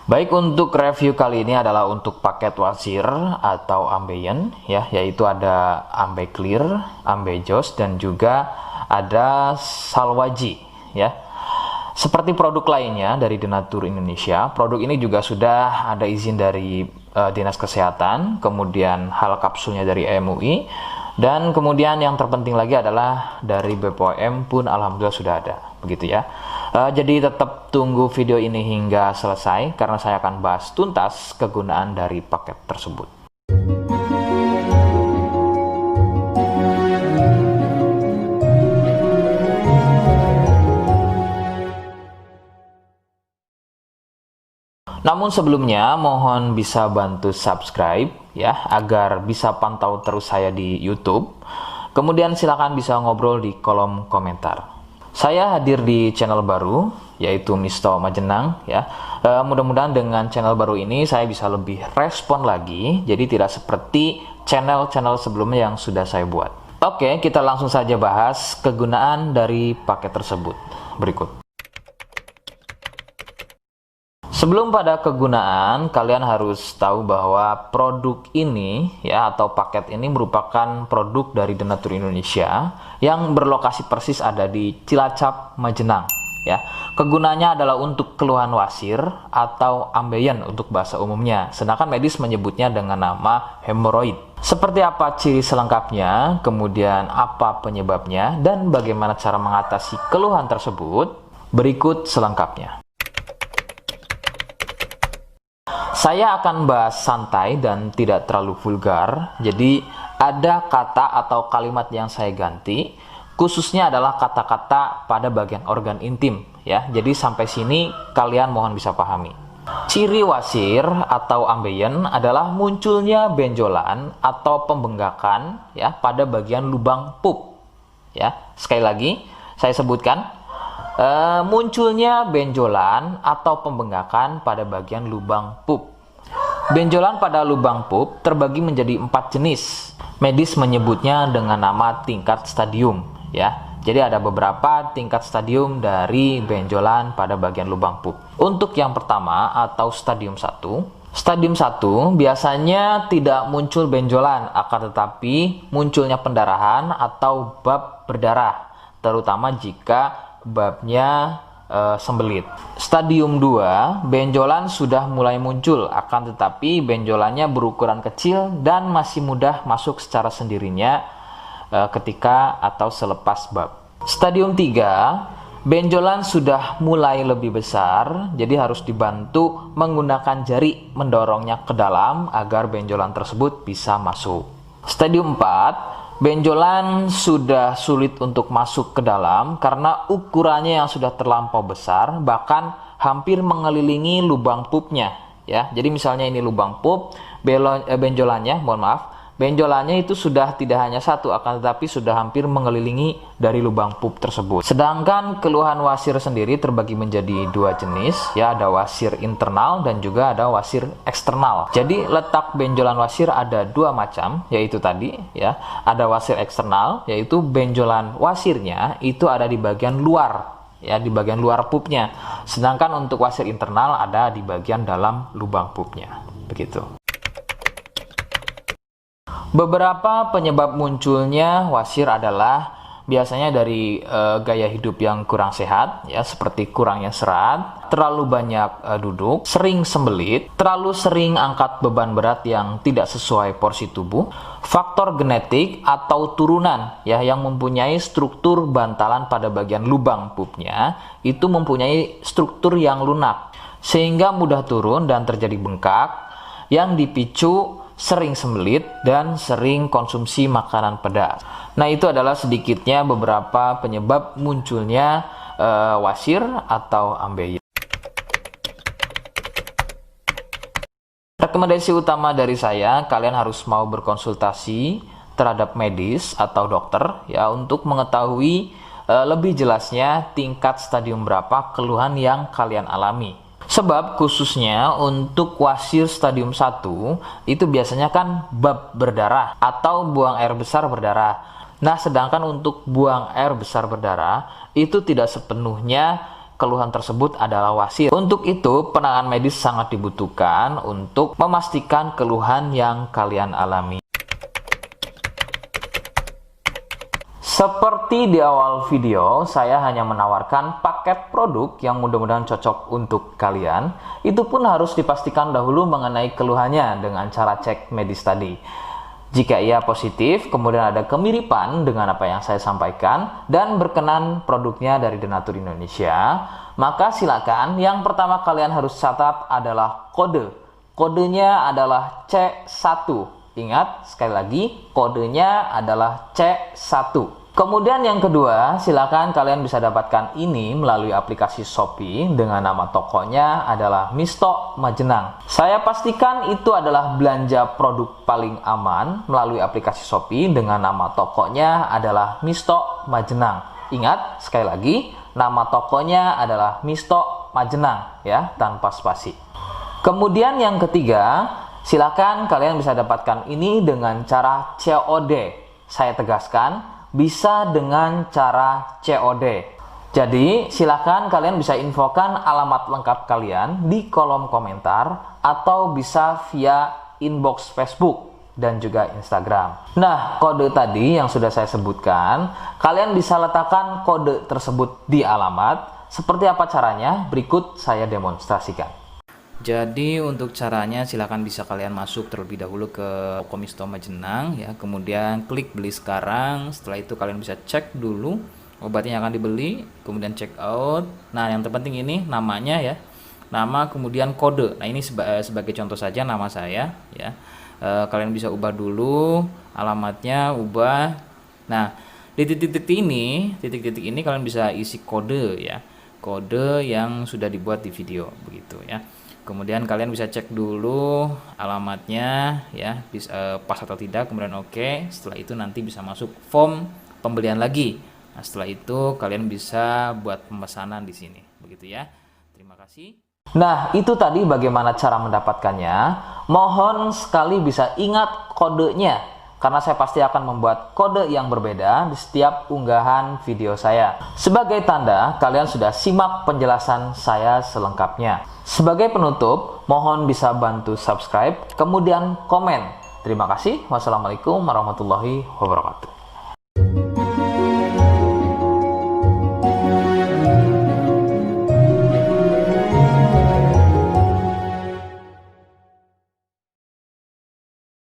Baik, untuk review kali ini adalah untuk paket wasir atau ambeien ya, yaitu ada ambe clear, ambe jos, dan juga ada salwaji ya. Seperti produk lainnya dari Denatur Indonesia, produk ini juga sudah ada izin dari Dinas Kesehatan, kemudian hal kapsulnya dari MUI, dan kemudian yang terpenting lagi adalah dari BPOM pun alhamdulillah sudah ada, begitu ya. Jadi tetap tunggu video ini hingga selesai karena saya akan bahas tuntas kegunaan dari paket tersebut. Namun sebelumnya mohon bisa bantu subscribe ya agar bisa pantau terus saya di YouTube. Kemudian silakan bisa ngobrol di kolom komentar. Saya hadir di channel baru yaitu Misto Majenang ya. Mudah-mudahan dengan channel baru ini saya bisa lebih respon lagi. Jadi tidak seperti channel-channel sebelumnya yang sudah saya buat. Oke, kita langsung saja bahas kegunaan dari paket tersebut. Berikut. Sebelum pada kegunaan, kalian harus tahu bahwa produk ini ya atau paket ini merupakan produk dari Denatur Indonesia yang berlokasi persis ada di Cilacap, Majenang ya. Kegunaannya adalah untuk keluhan wasir atau ambeien untuk bahasa umumnya, sedangkan medis menyebutnya dengan nama hemoroid. Seperti apa ciri selengkapnya, kemudian apa penyebabnya, dan bagaimana cara mengatasi keluhan tersebut, berikut selengkapnya. Saya akan bahas santai dan tidak terlalu vulgar, jadi ada kata atau kalimat yang saya ganti, khususnya adalah kata-kata pada bagian organ intim ya. Jadi sampai sini kalian mohon bisa pahami. Ciri wasir atau ambeien adalah munculnya benjolan atau pembengkakan ya pada bagian lubang pup ya. Sekali lagi saya sebutkan. Munculnya benjolan atau pembengkakan pada bagian lubang pup. Benjolan pada lubang pup terbagi menjadi 4 jenis. Medis menyebutnya dengan nama tingkat stadium ya. Jadi ada beberapa tingkat stadium dari benjolan pada bagian lubang pup. Untuk yang pertama atau stadium 1. Stadium 1 biasanya tidak muncul benjolan, akan tetapi munculnya pendarahan atau bab berdarah, terutama jika babnya sembelit. Stadium 2, benjolan sudah mulai muncul, akan tetapi benjolannya berukuran kecil dan masih mudah masuk secara sendirinya ketika atau selepas bab. Stadium 3, benjolan sudah mulai lebih besar, jadi harus dibantu menggunakan jari mendorongnya ke dalam agar benjolan tersebut bisa masuk. Stadium 4, benjolan sudah sulit untuk masuk ke dalam karena ukurannya yang sudah terlampau besar, bahkan hampir mengelilingi lubang pupnya ya. Jadi misalnya ini lubang pup, benjolannya, benjolannya itu sudah tidak hanya satu, akan tetapi sudah hampir mengelilingi dari lubang pup tersebut. Sedangkan keluhan wasir sendiri terbagi menjadi 2 jenis ya, ada wasir internal dan juga ada wasir eksternal. Jadi letak benjolan wasir ada 2 macam, yaitu tadi ya, ada wasir eksternal yaitu benjolan wasirnya itu ada di bagian luar ya, di bagian luar pupnya. Sedangkan untuk wasir internal ada di bagian dalam lubang pupnya. Begitu. Beberapa penyebab munculnya wasir adalah biasanya dari gaya hidup yang kurang sehat ya, seperti kurangnya serat, terlalu banyak duduk, sering sembelit, terlalu sering angkat beban berat yang tidak sesuai porsi tubuh, faktor genetik atau turunan ya yang mempunyai struktur bantalan pada bagian lubang pupnya itu mempunyai struktur yang lunak sehingga mudah turun dan terjadi bengkak yang dipicu sering sembelit dan sering konsumsi makanan pedas. Nah, itu adalah sedikitnya beberapa penyebab munculnya wasir atau ambeien. Rekomendasi utama dari saya, kalian harus mau berkonsultasi terhadap medis atau dokter ya untuk mengetahui lebih jelasnya tingkat stadium berapa keluhan yang kalian alami. Sebab khususnya untuk wasir stadium 1 itu biasanya kan bab berdarah atau buang air besar berdarah. Nah, sedangkan untuk buang air besar berdarah itu tidak sepenuhnya keluhan tersebut adalah wasit. Untuk itu, penanganan medis sangat dibutuhkan untuk memastikan keluhan yang kalian alami. Seperti di awal video, saya hanya menawarkan paket produk yang mudah-mudahan cocok untuk kalian. Itu pun harus dipastikan dahulu mengenai keluhannya dengan cara cek medis tadi. Jika ia positif, kemudian ada kemiripan dengan apa yang saya sampaikan, dan berkenan produknya dari Denatur Indonesia, maka silakan yang pertama kalian harus catat adalah kode. Kodenya adalah C1. Ingat, sekali lagi, kodenya adalah C1. Kemudian yang kedua, silakan kalian bisa dapatkan ini melalui aplikasi Shopee dengan nama tokonya adalah Misto Majenang. Saya pastikan itu adalah belanja produk paling aman melalui aplikasi Shopee dengan nama tokonya adalah Misto Majenang. Ingat, sekali lagi, nama tokonya adalah Misto Majenang ya, tanpa spasi. Kemudian yang ketiga, silakan kalian bisa dapatkan ini dengan cara COD. Saya tegaskan, bisa dengan cara COD. Jadi, silakan kalian bisa infokan alamat lengkap kalian di kolom komentar atau bisa via inbox Facebook dan juga Instagram. Nah, kode tadi yang sudah saya sebutkan, kalian bisa letakkan kode tersebut di alamat. Seperti apa caranya? Berikut saya demonstrasikan. Jadi untuk caranya silahkan bisa kalian masuk terlebih dahulu ke toko Misto Majenang ya, kemudian klik beli sekarang. Setelah itu kalian bisa cek dulu obatnya yang akan dibeli, kemudian check out. Nah yang terpenting ini namanya ya, nama kemudian kode. Nah ini sebagai contoh saja nama saya ya. Kalian bisa ubah dulu alamatnya, ubah. Nah di titik-titik ini kalian bisa isi kode ya, kode yang sudah dibuat di video begitu ya. Kemudian kalian bisa cek dulu alamatnya ya, pas atau tidak, kemudian oke. Setelah itu nanti bisa masuk form pembelian lagi. Nah, setelah itu kalian bisa buat pemesanan di sini. Begitu ya. Terima kasih. Nah, itu tadi bagaimana cara mendapatkannya. Mohon sekali bisa ingat kodenya, karena saya pasti akan membuat kode yang berbeda di setiap unggahan video saya. Sebagai tanda, kalian sudah simak penjelasan saya selengkapnya. Sebagai penutup, mohon bisa bantu subscribe, kemudian komen. Terima kasih. Wassalamualaikum warahmatullahi wabarakatuh.